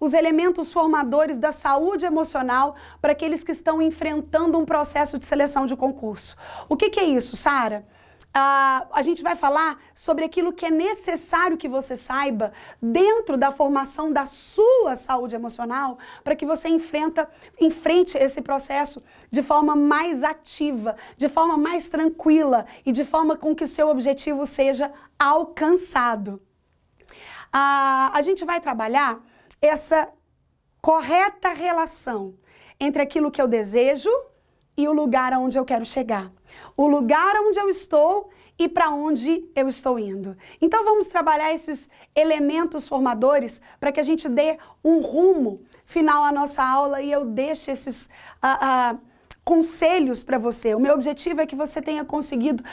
os elementos formadores da saúde emocional para aqueles que estão enfrentando um processo de seleção de concurso. O que é isso, Sara? A gente vai falar sobre aquilo que é necessário que você saiba dentro da formação da sua saúde emocional para que você enfrente esse processo de forma mais ativa, de forma mais tranquila e de forma com que o seu objetivo seja alcançado. A gente vai trabalhar essa correta relação entre aquilo que eu desejo e o lugar aonde eu quero chegar. O lugar onde eu estou e para onde eu estou indo. Então vamos trabalhar esses elementos formadores para que a gente dê um rumo final à nossa aula e eu deixe esses conselhos para você. O meu objetivo é que você tenha conseguido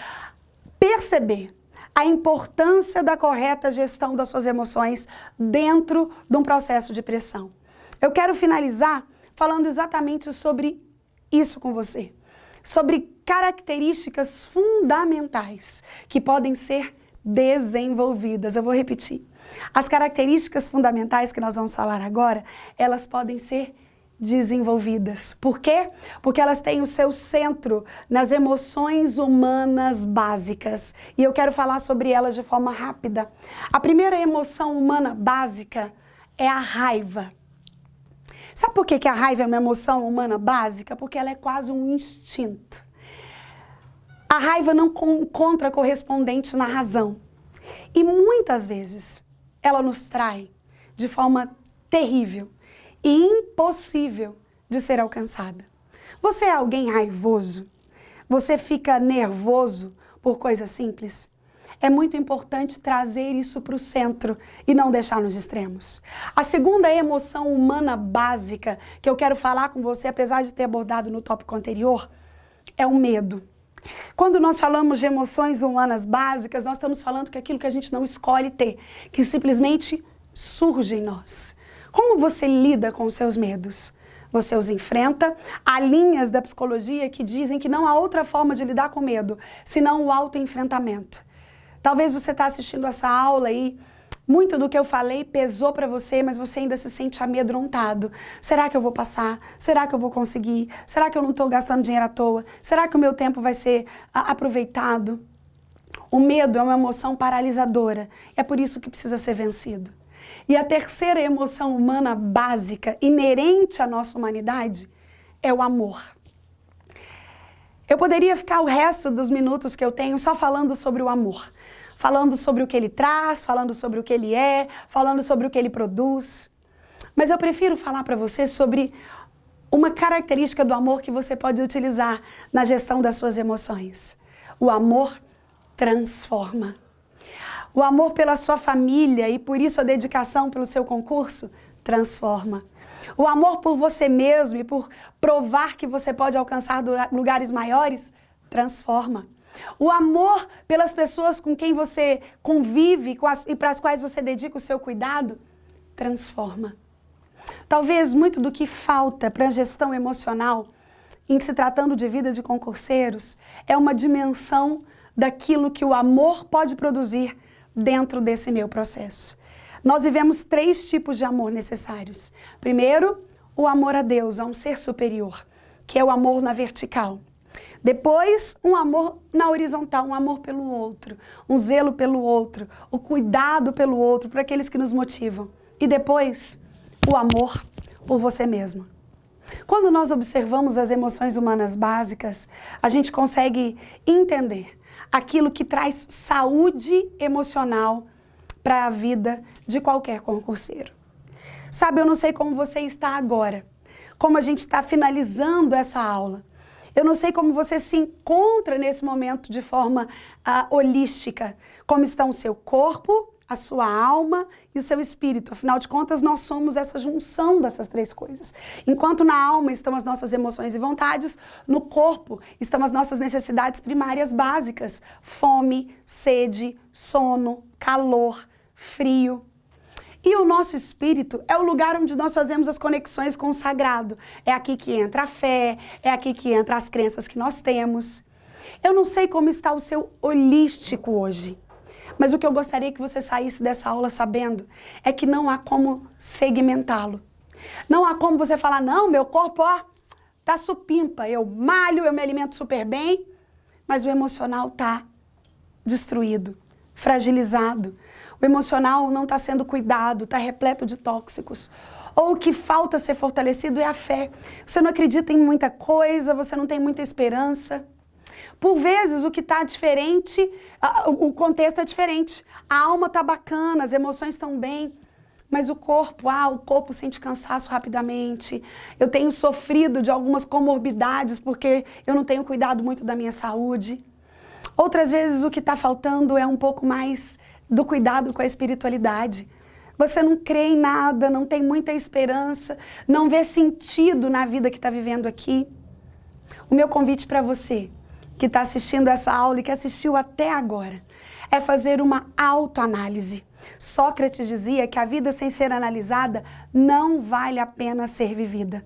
perceber a importância da correta gestão das suas emoções dentro de um processo de pressão. Eu quero finalizar falando exatamente sobre isso com você, sobre características fundamentais que podem ser desenvolvidas. Eu vou repetir. As características fundamentais que nós vamos falar agora, elas podem ser desenvolvidas. Por quê? Porque elas têm o seu centro nas emoções humanas básicas. E eu quero falar sobre elas de forma rápida. A primeira emoção humana básica é a raiva. Sabe por que a raiva é uma emoção humana básica? Porque ela é quase um instinto. A raiva não encontra correspondente na razão. E muitas vezes ela nos trai de forma terrível e impossível de ser alcançada. Você é alguém raivoso? Você fica nervoso por coisas simples? É muito importante trazer isso para o centro e não deixar nos extremos. A segunda emoção humana básica que eu quero falar com você, apesar de ter abordado no tópico anterior, é o medo. Quando nós falamos de emoções humanas básicas, nós estamos falando que aquilo que a gente não escolhe ter, que simplesmente surge em nós. Como você lida com os seus medos? Você os enfrenta? Há linhas da psicologia que dizem que não há outra forma de lidar com medo, senão o autoenfrentamento. Talvez você está assistindo essa aula e muito do que eu falei pesou para você, mas você ainda se sente amedrontado. Será que eu vou passar? Será que eu vou conseguir? Será que eu não estou gastando dinheiro à toa? Será que o meu tempo vai ser aproveitado? O medo é uma emoção paralisadora. É por isso que precisa ser vencido. E a terceira emoção humana básica, inerente à nossa humanidade, é o amor. Eu poderia ficar o resto dos minutos que eu tenho só falando sobre o amor. Falando sobre o que ele traz, falando sobre o que ele é, falando sobre o que ele produz. Mas eu prefiro falar para você sobre uma característica do amor que você pode utilizar na gestão das suas emoções. O amor transforma. O amor pela sua família e por isso a dedicação pelo seu concurso transforma. O amor por você mesmo e por provar que você pode alcançar lugares maiores transforma. O amor pelas pessoas com quem você convive e para as quais você dedica o seu cuidado transforma. Talvez muito do que falta para a gestão emocional, em se tratando de vida de concurseiros, é uma dimensão daquilo que o amor pode produzir dentro desse meu processo. Nós vivemos 3 tipos de amor necessários. Primeiro, o amor a Deus, a um ser superior, que é o amor na vertical. Depois, um amor na horizontal, um amor pelo outro, um zelo pelo outro, o cuidado pelo outro, por aqueles que nos motivam. E depois, o amor por você mesmo. Quando nós observamos as emoções humanas básicas, a gente consegue entender aquilo que traz saúde emocional para a vida de qualquer concurseiro. Sabe, eu não sei como você está agora, como a gente está finalizando essa aula. Eu não sei como você se encontra nesse momento de forma holística, como estão o seu corpo, a sua alma e o seu espírito. Afinal de contas, nós somos essa junção dessas 3 coisas. Enquanto na alma estão as nossas emoções e vontades, no corpo estão as nossas necessidades primárias básicas: fome, sede, sono, calor, frio. E o nosso espírito é o lugar onde nós fazemos as conexões com o sagrado. É aqui que entra a fé, é aqui que entra as crenças que nós temos. Eu não sei como está o seu holístico hoje, mas o que eu gostaria que você saísse dessa aula sabendo é que não há como segmentá-lo. Não há como você falar, não, meu corpo, tá supimpa, eu malho, eu me alimento super bem, mas o emocional tá destruído, fragilizado. O emocional não está sendo cuidado, está repleto de tóxicos. Ou o que falta ser fortalecido é a fé. Você não acredita em muita coisa, você não tem muita esperança. Por vezes o que está diferente, o contexto é diferente. A alma está bacana, as emoções estão bem, mas o corpo sente cansaço rapidamente. Eu tenho sofrido de algumas comorbidades porque eu não tenho cuidado muito da minha saúde. Outras vezes o que está faltando é um pouco mais do cuidado com a espiritualidade. Você não crê em nada, não tem muita esperança, não vê sentido na vida que está vivendo aqui. O meu convite para você, que está assistindo essa aula e que assistiu até agora, é fazer uma autoanálise. Sócrates dizia que a vida sem ser analisada não vale a pena ser vivida.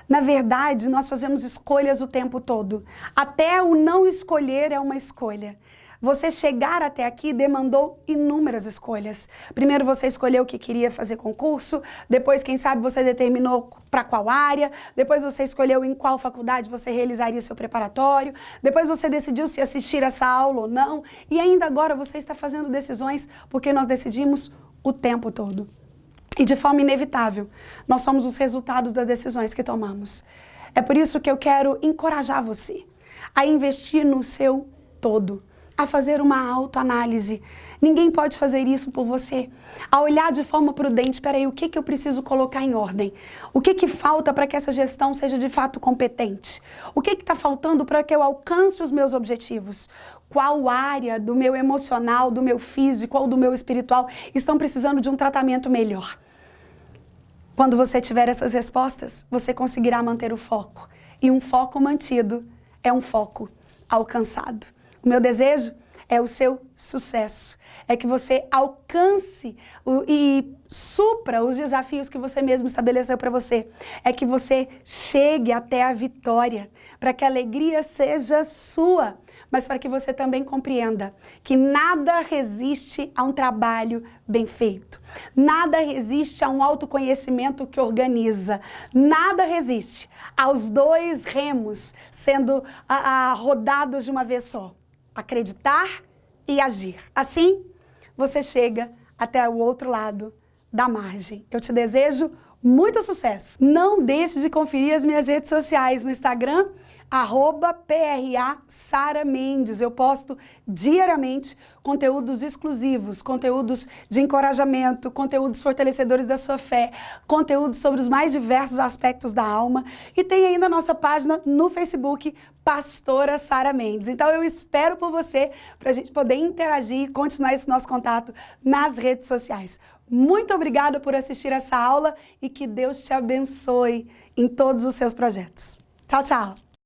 Na verdade, nós fazemos escolhas o tempo todo. Até o não escolher é uma escolha. Você chegar até aqui demandou inúmeras escolhas. Primeiro você escolheu o que queria fazer concurso, depois, quem sabe, você determinou para qual área, depois você escolheu em qual faculdade você realizaria seu preparatório, depois você decidiu se assistir essa aula ou não, e ainda agora você está fazendo decisões porque nós decidimos o tempo todo. E de forma inevitável, nós somos os resultados das decisões que tomamos. É por isso que eu quero encorajar você a investir no seu todo, a fazer uma autoanálise. Ninguém pode fazer isso por você. A olhar de forma prudente, peraí, o que eu preciso colocar em ordem? O que falta para que essa gestão seja de fato competente? O que está faltando para que eu alcance os meus objetivos? Qual área do meu emocional, do meu físico ou do meu espiritual estão precisando de um tratamento melhor? Quando você tiver essas respostas, você conseguirá manter o foco. E um foco mantido é um foco alcançado. O meu desejo é o seu sucesso. É que você alcance e supra os desafios que você mesmo estabeleceu para você. É que você chegue até a vitória, para que a alegria seja sua, mas para que você também compreenda que nada resiste a um trabalho bem feito. Nada resiste a um autoconhecimento que organiza. Nada resiste aos dois remos sendo rodados de uma vez só. Acreditar e agir. Assim, você chega até o outro lado da margem. Eu te desejo muito sucesso. Não deixe de conferir as minhas redes sociais no Instagram, @PRA Sara Mendes. Eu posto diariamente conteúdos exclusivos, conteúdos de encorajamento, conteúdos fortalecedores da sua fé, conteúdos sobre os mais diversos aspectos da alma. E tem ainda a nossa página no Facebook, Pastora Sara Mendes. Então eu espero por você para a gente poder interagir e continuar esse nosso contato nas redes sociais. Muito obrigada por assistir essa aula e que Deus te abençoe em todos os seus projetos. Tchau, tchau!